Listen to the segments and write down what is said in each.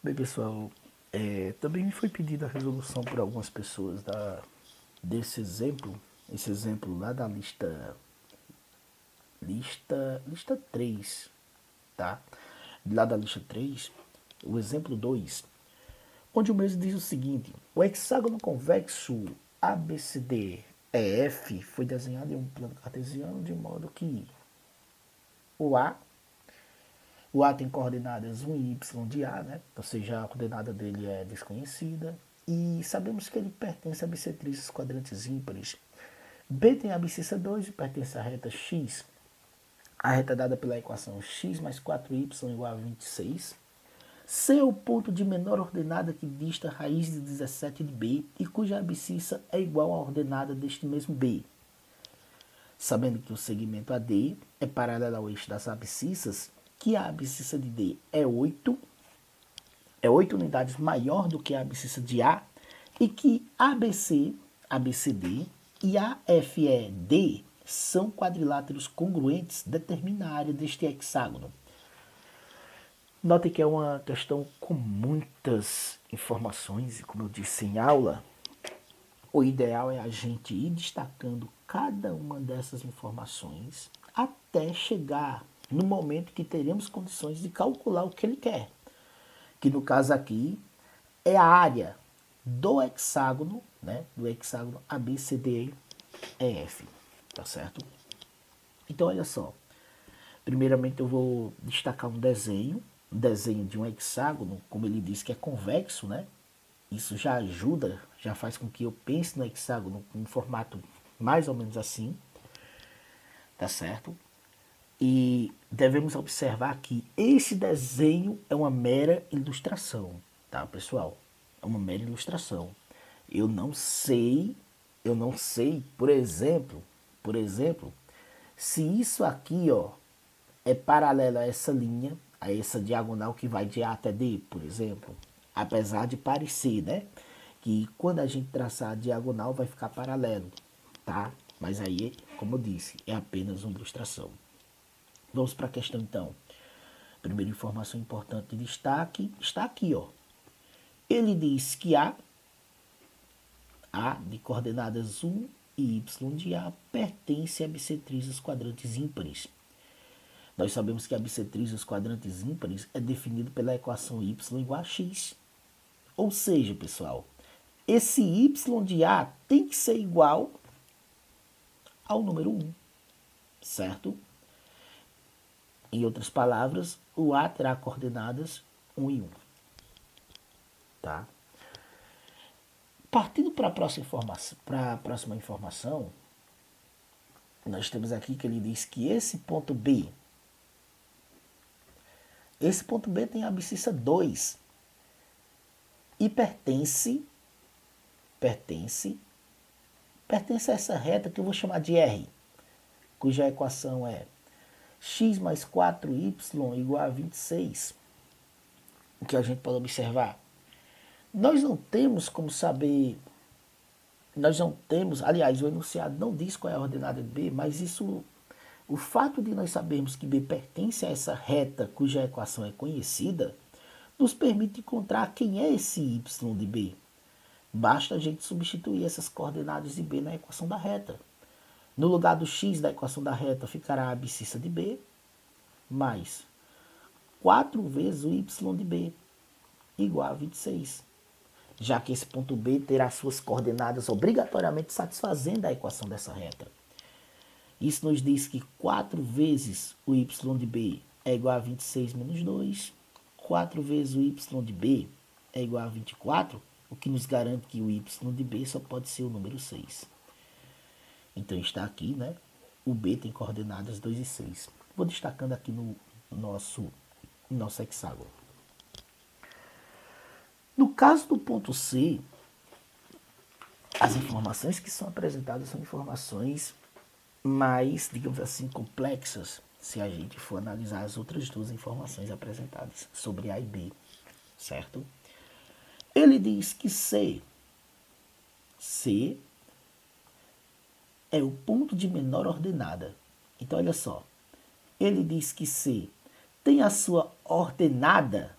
Bem, pessoal, também me foi pedida a resolução por algumas pessoas desse exemplo, esse exemplo lá da lista 3, tá? Lá da lista 3, o exemplo 2, onde o mesmo diz o seguinte: o hexágono convexo ABCDEF foi desenhado em um plano cartesiano de modo que o A O A tem coordenadas 1 e y de A, né? Ou seja, a coordenada dele é desconhecida. E sabemos que ele pertence a bissetrizes quadrantes ímpares. B tem a abscissa 2 e pertence à reta x. A reta dada pela equação x mais 4y igual a 26. C é o ponto de menor ordenada que dista a raiz de 17 de B e cuja abscissa é igual à ordenada deste mesmo B. Sabendo que o segmento AD é paralelo ao eixo das abscissas, que a abscissa de D é 8 unidades maior do que a abscissa de A, e que ABC, ABCD e AFED são quadriláteros congruentes, determina a área deste hexágono. Notem que é uma questão com muitas informações, e como eu disse em aula, o ideal é a gente ir destacando cada uma dessas informações até chegar no momento que teremos condições de calcular o que ele quer. Que no caso aqui é a área do hexágono, né? Do hexágono ABCDEF, tá certo? Então olha só, primeiramente eu vou destacar um desenho de um hexágono, como ele diz que é convexo, né? Isso já ajuda, já faz com que eu pense no hexágono com um formato mais ou menos assim, tá certo? E devemos observar que esse desenho é uma mera ilustração, tá, pessoal? É uma mera ilustração. Eu não sei, por exemplo, se isso aqui, ó, é paralelo a essa linha, a essa diagonal que vai de A até D, por exemplo. Apesar de parecer, né? Que quando a gente traçar a diagonal vai ficar paralelo, tá? Mas aí, como eu disse, é apenas uma ilustração. Vamos para a questão então. Primeira informação importante de destaque está aqui, ó. Ele diz que A de coordenadas 1 e Y de A pertence a bissetrizes quadrantes ímpares. Nós sabemos que a bissetriz dos quadrantes ímpares é definido pela equação y igual a x. Ou seja, pessoal, esse y de A tem que ser igual ao número 1, certo? Em outras palavras, o A terá coordenadas 1 e 1. Tá? Partindo para a próxima informação, nós temos aqui que ele diz que esse ponto B tem a abscissa 2 e pertence a essa reta que eu vou chamar de R, cuja equação é x mais 4y igual a 26. O que a gente pode observar? Nós não temos como saber, aliás, o enunciado não diz qual é a ordenada de B, mas o fato de nós sabermos que B pertence a essa reta cuja equação é conhecida, nos permite encontrar quem é esse y de B. Basta a gente substituir essas coordenadas de B na equação da reta. No lugar do x da equação da reta ficará a abscissa de B mais 4 vezes o y de B igual a 26. Já que esse ponto B terá suas coordenadas obrigatoriamente satisfazendo a equação dessa reta. Isso nos diz que 4 vezes o y de B é igual a 26 menos 2. 4 vezes o y de B é igual a 24, o que nos garante que o y de B só pode ser o número 6. Então está aqui, né? O B tem coordenadas 2 e 6. Vou destacando aqui no nosso hexágono. No caso do ponto C, as informações que são apresentadas são informações mais, digamos assim, complexas, se a gente for analisar as outras duas informações apresentadas sobre A e B, certo? Ele diz que C é o ponto de menor ordenada. Então, olha só, ele diz que C tem a sua ordenada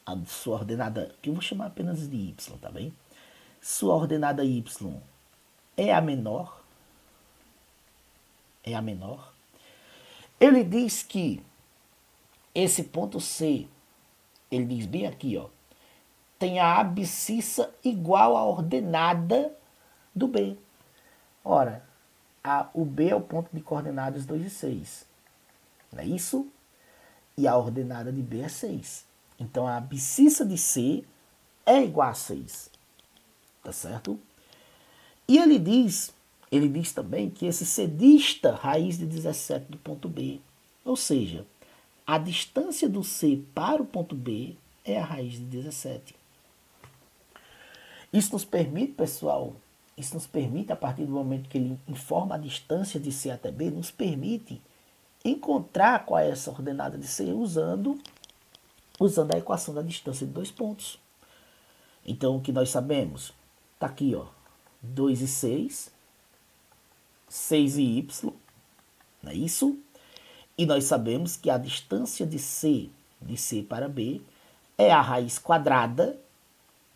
a sua ordenada, que eu vou chamar apenas de y, tá bem? Sua ordenada y é a menor, é a menor. Ele diz que esse ponto C, ele diz bem aqui, ó, tem a abscissa igual à ordenada do B. Ora, o B é o ponto de coordenadas 2 e 6. Não é isso? E a ordenada de B é 6. Então a abscissa de C é igual a 6. Tá certo? E ele diz também que esse C dista raiz de 17 do ponto B. Ou seja, a distância do C para o ponto B é a raiz de 17. Isso nos permite, pessoal, a partir do momento que ele informa a distância de C até B, nos permite encontrar qual é essa ordenada de C usando a equação da distância de dois pontos. Então, o que nós sabemos? Está aqui, ó, 2 e 6, 6 e y, não é isso? E nós sabemos que a distância de C para B é a raiz quadrada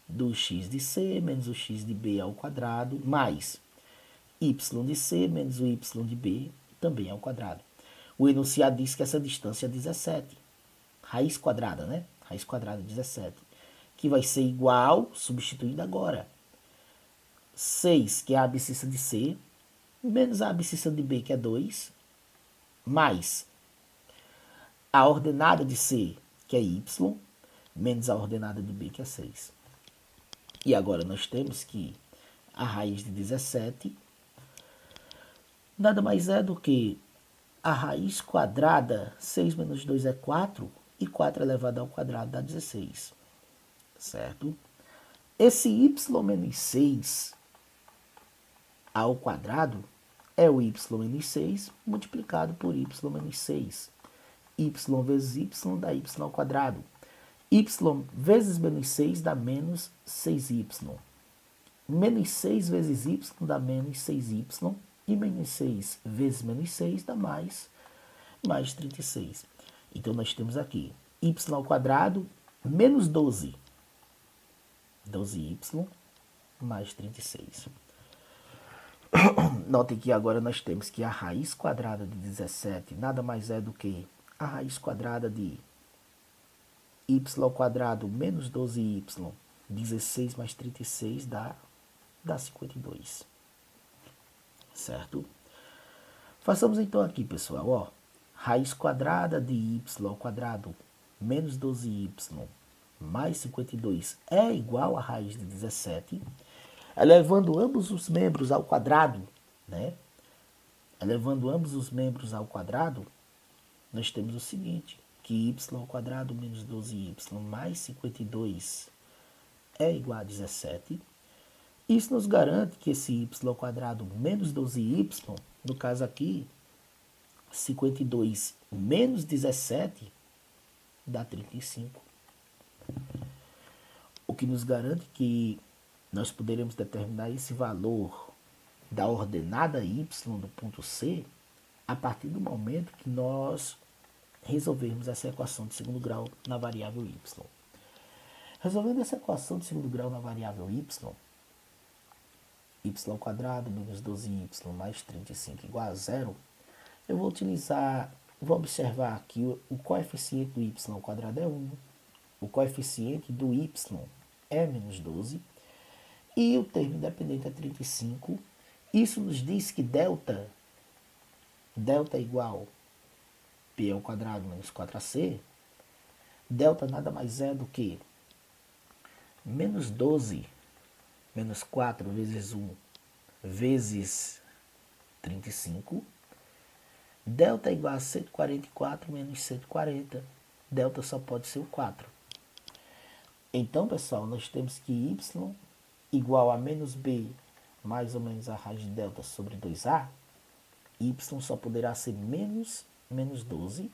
do x de C menos o x de B ao quadrado, mais y de C menos o y de B também ao quadrado. O enunciado diz que essa distância é 17. Raiz quadrada, né? Raiz quadrada de 17. Que vai ser igual, substituindo agora, 6, que é a abscissa de C, menos a abscissa de B, que é 2, mais a ordenada de C, que é Y, menos a ordenada de B, que é 6. E agora nós temos que a raiz de 17 nada mais é do que a raiz quadrada, 6 menos 2 é 4, e 4 elevado ao quadrado dá 16. Certo? Esse y menos 6 ao quadrado é o y menos 6 multiplicado por y menos 6. Y vezes y dá y ao quadrado. Y vezes menos 6 dá menos 6y. Menos 6 vezes y dá menos 6y. E menos 6 vezes menos 6 dá mais 36. Então, nós temos aqui y ao quadrado menos 12. 12y mais 36. Notem que agora nós temos que a raiz quadrada de 17 nada mais é do que a raiz quadrada de y ao quadrado menos 12y. 16 mais 36 dá 52. Certo? Façamos então aqui, pessoal, ó. Raiz quadrada de y ao quadrado menos 12y mais 52 é igual a raiz de 17, elevando ambos os membros ao quadrado, né? Elevando ambos os membros ao quadrado, nós temos o seguinte, que y ao quadrado menos 12y mais 52 é igual a 17. Isso nos garante que esse y ao quadrado menos 12y, no caso aqui, 52 menos 17 dá 35. O que nos garante que nós poderemos determinar esse valor da ordenada y do ponto C a partir do momento que nós resolvermos essa equação de segundo grau na variável y. Resolvendo essa equação de segundo grau na variável y ao quadrado menos 12y mais 35 igual a zero, eu vou observar aqui o coeficiente do y ao quadrado é 1, o coeficiente do y é menos 12 e o termo independente é 35. Isso nos diz que delta é igual p ao quadrado menos 4ac. Delta nada mais é do que menos 12 menos 4 vezes 1 vezes 35. Delta é igual a 144 menos 140. Delta só pode ser o 4. Então, pessoal, nós temos que y igual a menos b mais ou menos a raiz de delta sobre 2a. Y só poderá ser menos 12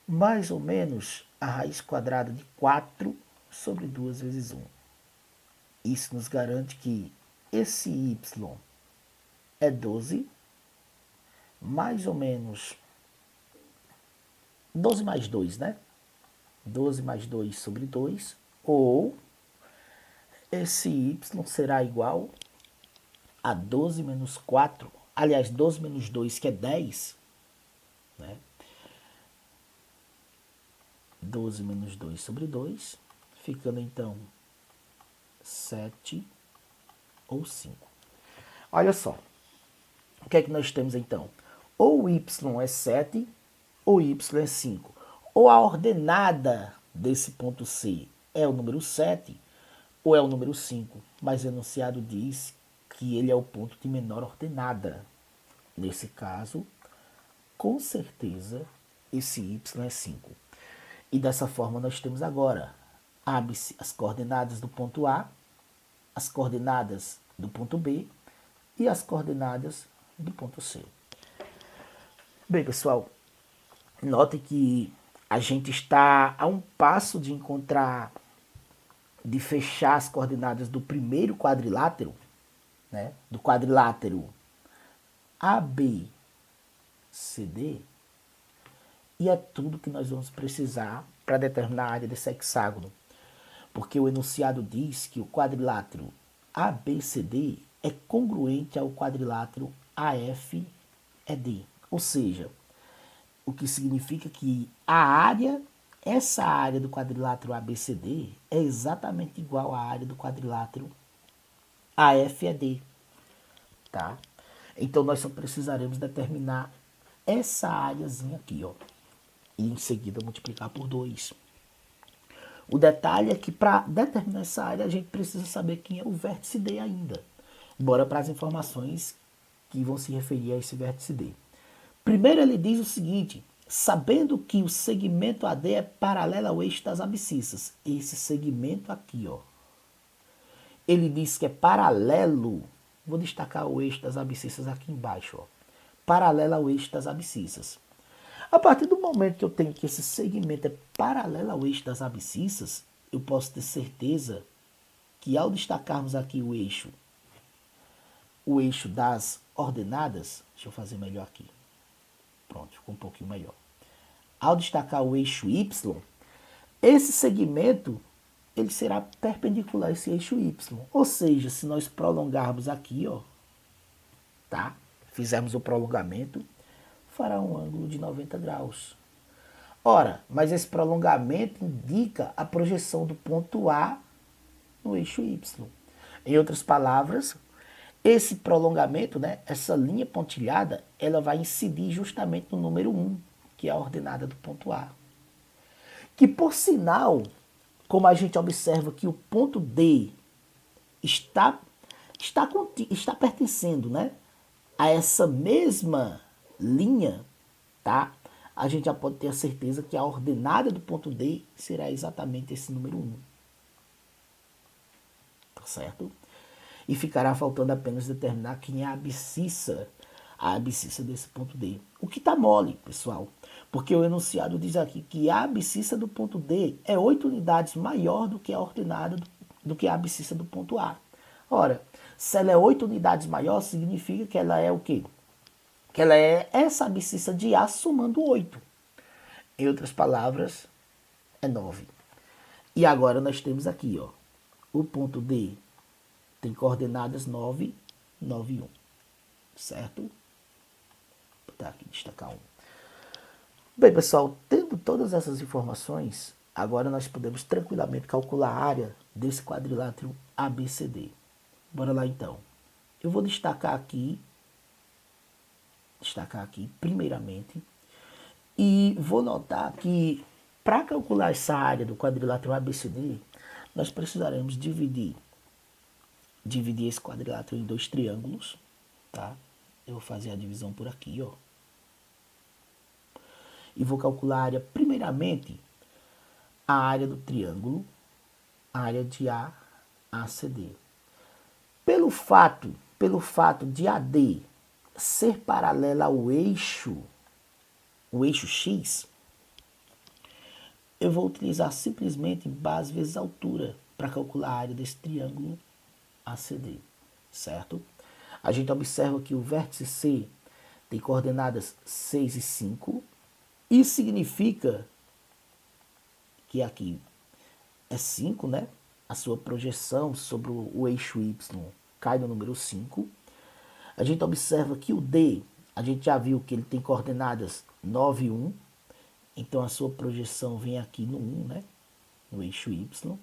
mais ou menos a raiz quadrada de 4 sobre 2 vezes 1. Isso nos garante que esse y é 12, mais ou menos 12 mais 2, né? 12 mais 2 sobre 2, ou esse y será igual a 12 menos 4, aliás, 12 menos 2, que é 10, né? 12 menos 2 sobre 2, ficando então 7 ou 5. Olha só, o que é que nós temos então? Ou y é 7, ou y é 5. Ou a ordenada desse ponto C é o número 7, ou é o número 5. Mas o enunciado diz que ele é o ponto de menor ordenada. Nesse caso, com certeza, esse y é 5. E dessa forma nós temos agora as coordenadas do ponto A, as coordenadas do ponto B e as coordenadas do ponto C. Bem, pessoal, note que a gente está a um passo de encontrar, de fechar as coordenadas do primeiro quadrilátero, né? Do quadrilátero ABCD, e é tudo que nós vamos precisar para determinar a área desse hexágono. Porque o enunciado diz que o quadrilátero ABCD é congruente ao quadrilátero AFED. Ou seja, o que significa que essa área do quadrilátero ABCD é exatamente igual à área do quadrilátero AFED. Tá? Então nós só precisaremos determinar essa áreazinha aqui, ó, e em seguida multiplicar por 2. O detalhe é que para determinar essa área a gente precisa saber quem é o vértice D ainda. Bora para as informações que vão se referir a esse vértice D. Primeiro ele diz o seguinte: sabendo que o segmento AD é paralelo ao eixo das abscissas. Esse segmento aqui, ó, ele diz que é paralelo. Vou destacar o eixo das abscissas aqui embaixo, ó. Paralelo ao eixo das abscissas. A partir do momento que eu tenho que esse segmento é paralelo ao eixo das abscissas, eu posso ter certeza que ao destacarmos aqui o eixo das ordenadas, deixa eu fazer melhor aqui. Pronto, ficou um pouquinho melhor. Ao destacar o eixo Y, esse segmento ele será perpendicular a esse eixo Y. Ou seja, se nós prolongarmos aqui, ó, tá? Fizermos o prolongamento, fará um ângulo de 90 graus. Ora, mas esse prolongamento indica a projeção do ponto A no eixo Y. Em outras palavras, esse prolongamento, né, essa linha pontilhada, ela vai incidir justamente no número 1, que é a ordenada do ponto A. Que, por sinal, como a gente observa que o ponto D está pertencendo, né, a essa mesma linha, tá? A gente já pode ter a certeza que a ordenada do ponto D será exatamente esse número 1. Tá certo? E ficará faltando apenas determinar quem é a abscissa desse ponto D. O que tá mole, pessoal, porque o enunciado diz aqui que a abscissa do ponto D é 8 unidades maior do que a ordenada do que a abscissa do ponto A. Ora, se ela é 8 unidades maior, significa que ela é o quê? Que ela é essa abscissa de A somando 8. Em outras palavras, é 9. E agora nós temos aqui, ó, o ponto D tem coordenadas 9, 9 e 1. Certo? Vou botar aqui, destacar 1. Bem, pessoal, tendo todas essas informações, agora nós podemos tranquilamente calcular a área desse quadrilátero ABCD. Bora lá então. Eu vou destacar aqui primeiramente, e vou notar que para calcular essa área do quadrilátero ABCD, nós precisaremos dividir esse quadrilátero em 2 triângulos, tá? Eu vou fazer a divisão por aqui, ó. E vou calcular a área, primeiramente, a área do triângulo, a área de ACD. Pelo fato de AD ser paralela ao eixo, o eixo X, eu vou utilizar simplesmente base vezes altura para calcular a área desse triângulo ACD, certo? A gente observa que o vértice C tem coordenadas 6 e 5. Isso significa que aqui é 5, né? A sua projeção sobre o eixo Y cai no número 5. A gente observa que o D, a gente já viu que ele tem coordenadas 9 e 1. Então a sua projeção vem aqui no 1, né? No eixo Y.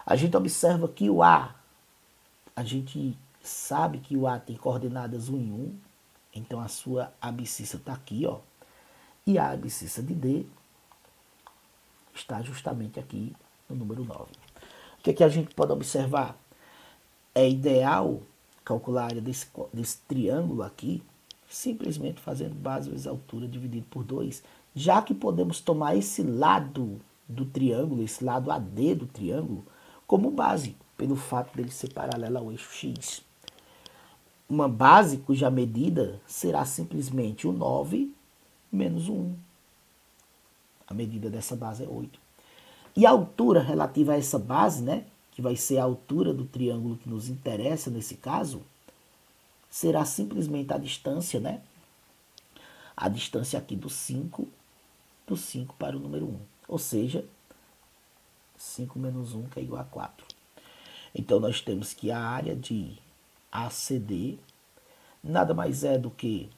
A gente observa que o A, a gente sabe que o A tem coordenadas 1 e 1. Então a sua abscissa está aqui, ó. E a abscissa de D está justamente aqui no número 9. O que, é que a gente pode observar? É ideal calcular a área desse triângulo aqui, simplesmente fazendo base vezes altura dividido por 2, já que podemos tomar esse lado do triângulo, esse lado AD do triângulo, como base, pelo fato dele ser paralelo ao eixo X. Uma base cuja medida será simplesmente o 9 menos o 1. A medida dessa base é 8. E a altura relativa a essa base, né, que vai ser a altura do triângulo que nos interessa nesse caso, será simplesmente a distância, né? A distância aqui do 5 para o número 1. Ou seja, 5 menos 1, que é igual a 4. Então, nós temos que a área de ACD nada mais é do que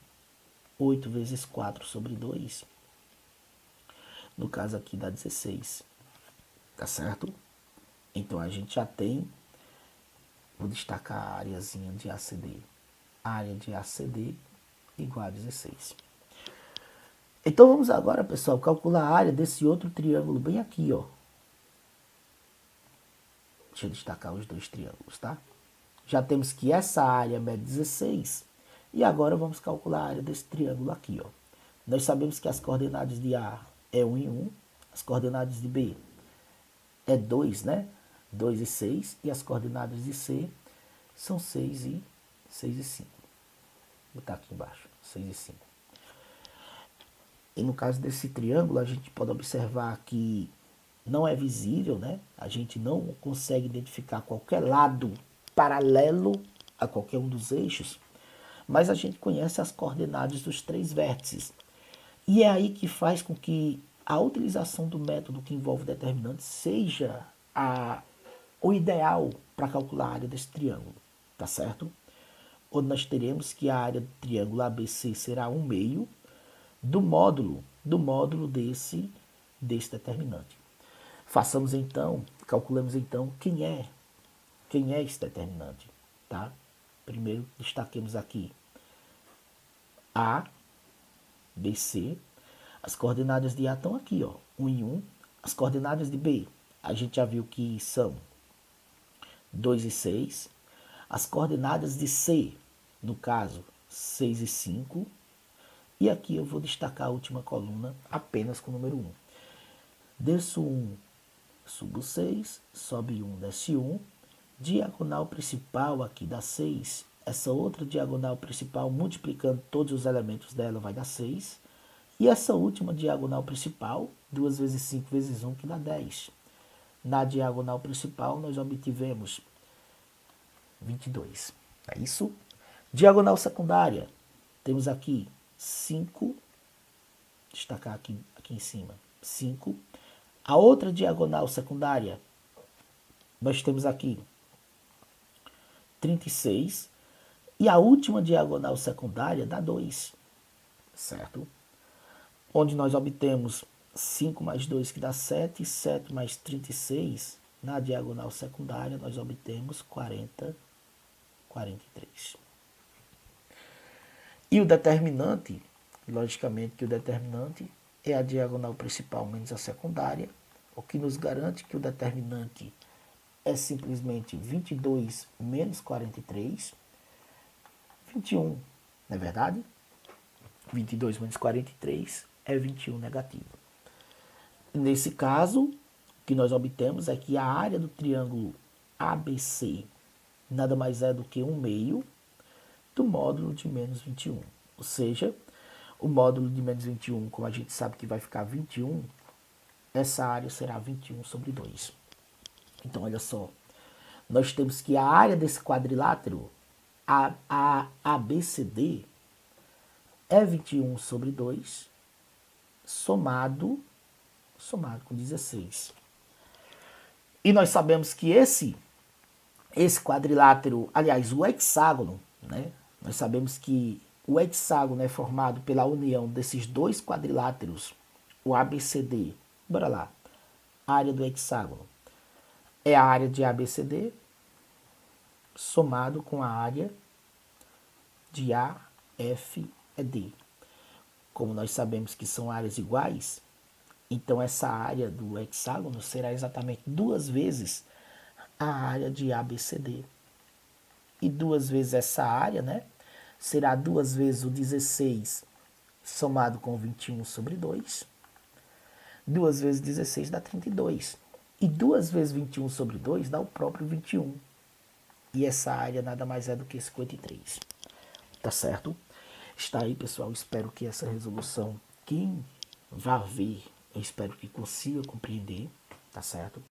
8 vezes 4 sobre 2. No caso aqui dá 16. Tá certo? Então, a gente já tem, vou destacar a areazinha de ACD. A área de ACD igual a 16. Então, vamos agora, pessoal, calcular a área desse outro triângulo bem aqui, ó. Deixa eu destacar os dois triângulos, tá? Já temos que essa área mede 16. E agora vamos calcular a área desse triângulo aqui, ó. Nós sabemos que as coordenadas de A é 1 e 1. As coordenadas de B é 2, né? 2 e 6. E as coordenadas de C são 6 e 5. Vou botar aqui embaixo, 6 e 5. E no caso desse triângulo, a gente pode observar que não é visível, né? A gente não consegue identificar qualquer lado paralelo a qualquer um dos eixos, mas a gente conhece as coordenadas dos 3 vértices. E é aí que faz com que a utilização do método que envolve determinante seja o ideal para calcular a área desse triângulo, tá certo? Onde nós teremos que a área do triângulo ABC será 1 meio do módulo desse determinante. Façamos então, calculamos então quem é esse determinante, tá? Primeiro destaquemos aqui A, B, C. As coordenadas de A estão aqui, ó, 1 e 1. As coordenadas de B, a gente já viu que são 2 e 6. As coordenadas de C, no caso, 6 e 5. E aqui eu vou destacar a última coluna apenas com o número 1. Desço 1, subo 6, sobe 1, desce 1. Diagonal principal aqui dá 6. Essa outra diagonal principal, multiplicando todos os elementos dela, vai dar 6. E essa última diagonal principal, 2 vezes 5 vezes 1, que dá 10. Na diagonal principal, nós obtivemos 22. É isso? Diagonal secundária, temos aqui 5, destacar aqui em cima, 5. A outra diagonal secundária, nós temos aqui 36. E a última diagonal secundária dá 2, certo? Onde nós obtemos 5 mais 2, que dá 7, 7 mais 36, na diagonal secundária nós obtemos 43. E o determinante, logicamente que o determinante é a diagonal principal menos a secundária, o que nos garante que o determinante é simplesmente 22 menos 43, 21, não é verdade? 22 menos 43 é 21 negativo. Nesse caso, o que nós obtemos é que a área do triângulo ABC nada mais é do que 1 meio do módulo de menos 21. Ou seja, o módulo de menos 21, como a gente sabe que vai ficar 21, essa área será 21 sobre 2. Então, olha só, nós temos que a área desse quadrilátero, a ABCD, é 21 sobre 2, somado com 16. E nós sabemos que esse quadrilátero, aliás, o hexágono, né? Nós sabemos que o hexágono é formado pela união desses dois quadriláteros, o ABCD. Bora lá. A área do hexágono é a área de ABCD somado com a área de AFD. Como nós sabemos que são áreas iguais, então essa área do hexágono será exatamente 2 vezes a área de ABCD. E 2 vezes essa área, né? Será 2 vezes o 16 somado com 21 sobre 2. 2 vezes 16 dá 32. E 2 vezes 21 sobre 2 dá o próprio 21. E essa área nada mais é do que 53. Tá certo? Está aí, pessoal. Espero que essa resolução, quem vá ver, eu espero que consiga compreender. Tá certo?